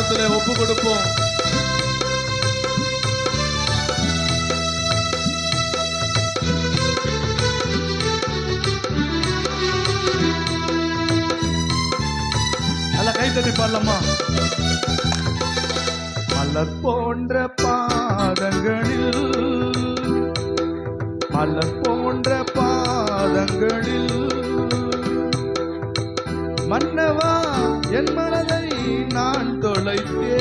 சன்னிதானத்திலே ஒப்பு கொடுப்போம். நல்லா கைத்தட்டி பாடலாமா? மலர் போன்ற பாதங்களில், மலர் போன்ற பாதங்களில் மன்னவா என் மனதை நான் தொலைத்தே,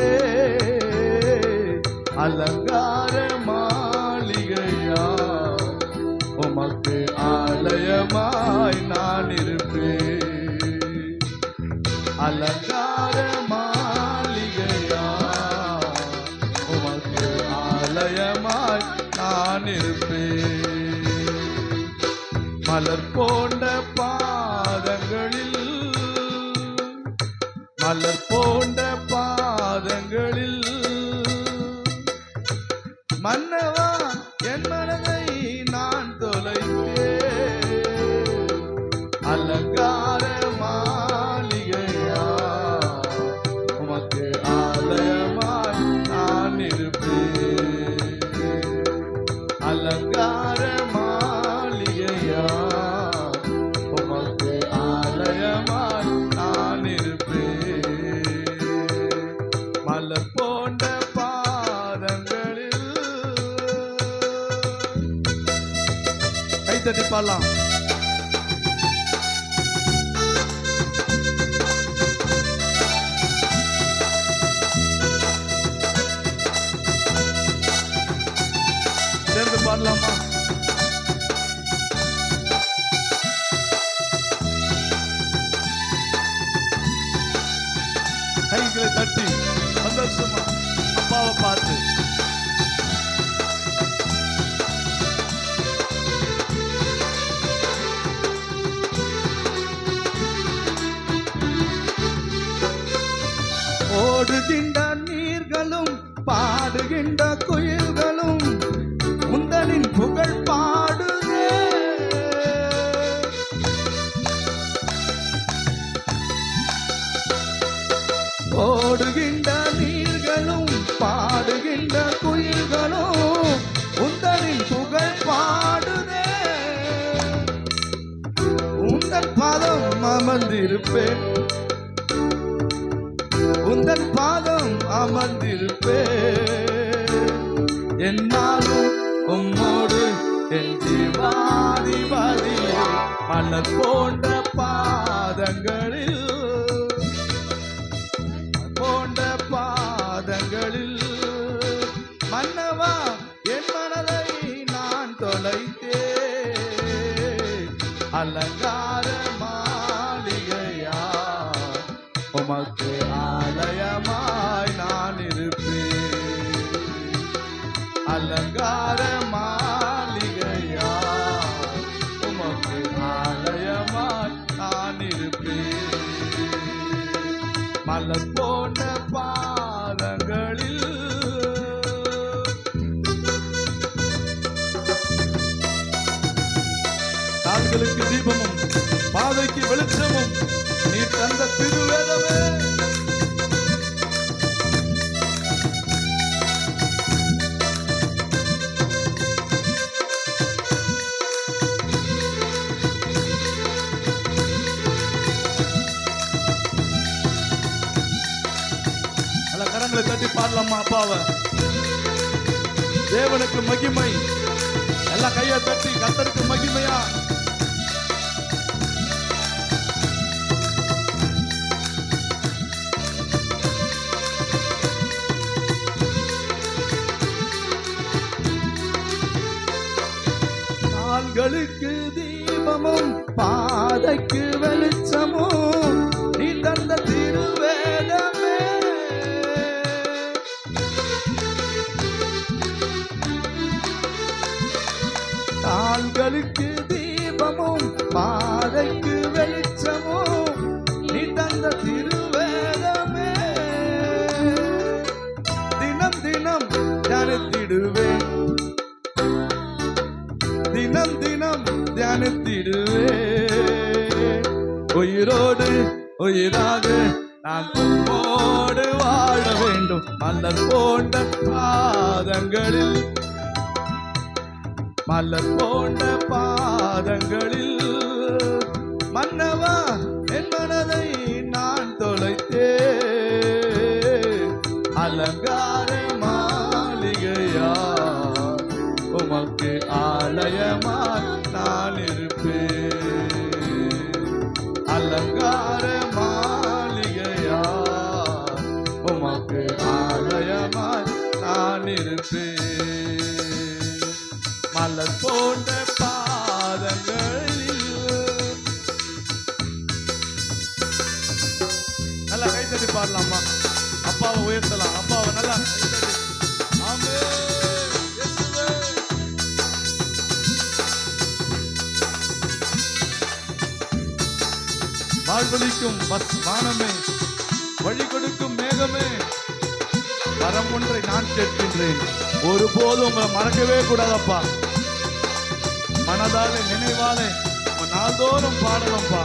அலங்கார மாளிகையா உமக்கு ஆலயமாய் நான் இருப்பேன். அலங்கார மாளிகையா உமக்கு ஆலயமாய் நான் இருப்பேன். மலர் போன்ற பாதங்களில், மலர் போன்ற பாதங்களில் மன்னவா என் மனதை நான் தொலைத்தேன். அலங்கார மாளிகையா உமக்கு ஆலயமாய் நான் இருப்பேன். அலங்கார மாளிகையா உமக்கு ஆலயமாய் நான் இருப்பேன். மலர் போன்ற பாதங்களில். கைத்தட்டி பாடலாம். சேர்ந்து பாடலாமா? கைகளை தட்டி சந்தோஷமா அப்பாவை பார்த்து. ஓடுகின்ற நீர்களும் பாடுகின்ற குயில்களும் உந்தனின் புகழ் பாடுதே. ஓடுகின்ற நீர்களும் பாடுகின்ற குயில்களும் உந்தனின் புகழ் பாடுதே. உந்தன் பாதம் அமர்ந்திருப்பேன், உந்தன் பாதம் அமர்ந்திருப்பேன். என்னாலும் உம்மோடு என் ஜீவாதிபதியே. மலர் போன்ற பாதங்களில், போன்ற பாதங்களில் மன்னவா என் மனதை நான் தொலைத்தேன். அலங்கார மாளிகையா உமக்கு ஆலயமாய் நான் இருப்பேன். அலங்கார மாளிகையா உமக்கு ஆலயமாய் நான் இருப்பேன். மலர் போன்ற பாதங்களில். கால்களுக்கு தீபமும் பாதைக்கு வெளிச்சமும் நீ தந்த திருவேதமே. நல்ல கரங்களை தட்டி பாடலாமா அப்பாவை? தேவனுக்கு மகிமை. எல்லா கையை தட்டி கர்த்தருக்கு மகிமையா. கால்களுக்கு தீபமும் பாதைக்கு வெளிச்சமும் நீ தந்த திருவேதமே. கால்களுக்கு தீபமும் பாதைக்கு வெளிச்சமும் நீ தந்த திருவேதமே. தினம் தினம் தியானித்திடுவேன், தினம் தினம் தியானித்திடுவேன். உயிரோடு உயிராக நான் உம்மோடு வாழ வேண்டும். மலர் போன்ற பாதங்களில், மலர் போன்ற பாதங்களில் மன்னவா என் மனதை நான் தொலைத்தேன். அலங்கார மாளிகையா உமக்கு ஆலயமாய் நான் இருப்பேன். அலங்கார மாளிகையா உமக்கு ஆலயமாய் நான் இருப்பேன். மலர் போன்ற பாதங்களில். நல்லா கைத்தட்டி பாடலாமா? அப்பாவை உயர்த்தலாம். அப்பாவை நல்லா கைத்தட்டி. ஆமென். இயேசுவே. வாழ்வளிக்கும் வானமே, வழி கொடுக்கும் மேகமே, வரம் ஒன்றை நான் கேட்கின்றேன். ஒருபோதும் உங்களை மறக்கவே கூடாதப்பா. மனதாலே நினைவாலே நாள்தோறும் பாடணும்ப்பா.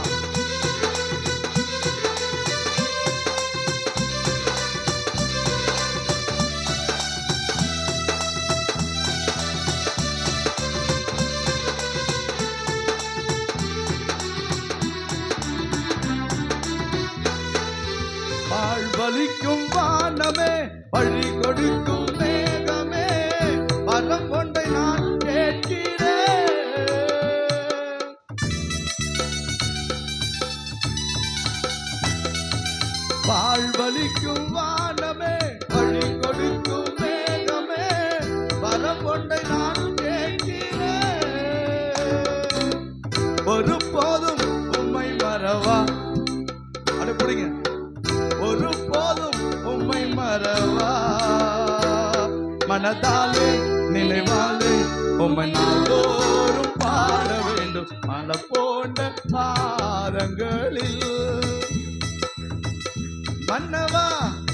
வாழ்வளிக்கும் வானமே, வழி கொடுக்கும் மேகமே, வரம் ஒன்றை நான் கேட்கிறேன். வாழ்வளிக்கும் வானமே, வழி கொடுக்கும் மேகமே, வரம் ஒன்றை நான் கேட்கிறேன். ஒருபோதும் உம்மை மறவா. அடுப்பிடிங்க. ஒருபோதும் உம்மை மறவா. மனதாலே நினைவாலே உம்மை நாள்தோறும் பாட வேண்டும். மலர் போன்ற பாதங்களில் மன்னவா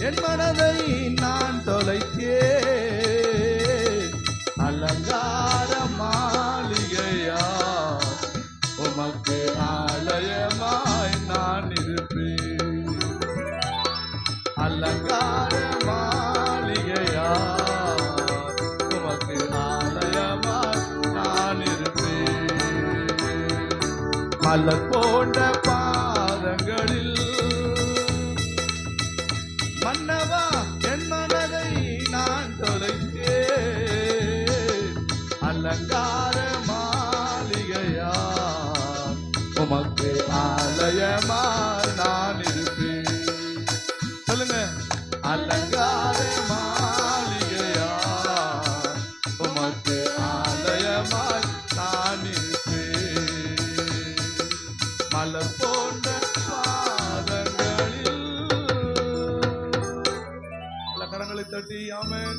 என் மனதை நான் தொலைத்தேன். அலங்கார மாளிகையா உமக்கு ஆலயமாய் நான் இருப்பேன். அலங்கார மாளிகையா உமக்கு ஆலயமாய் நான் இருப்பேன். மலர் போன்ற பாதங்களில் மன்னவா என் மனதை நான் தொலைத்தேன். அலங்கார மாளிகையா உமக்கு ஆலயமாய் நான் இருப்பேன். சொல்லுங்க. அலங்கார மாளிகையா உமக்கு ஆலயமாய் நான் இருப்பேன். மலர் போன்ற பாதங்களில். கரங்களை தட்டி ஆமென்.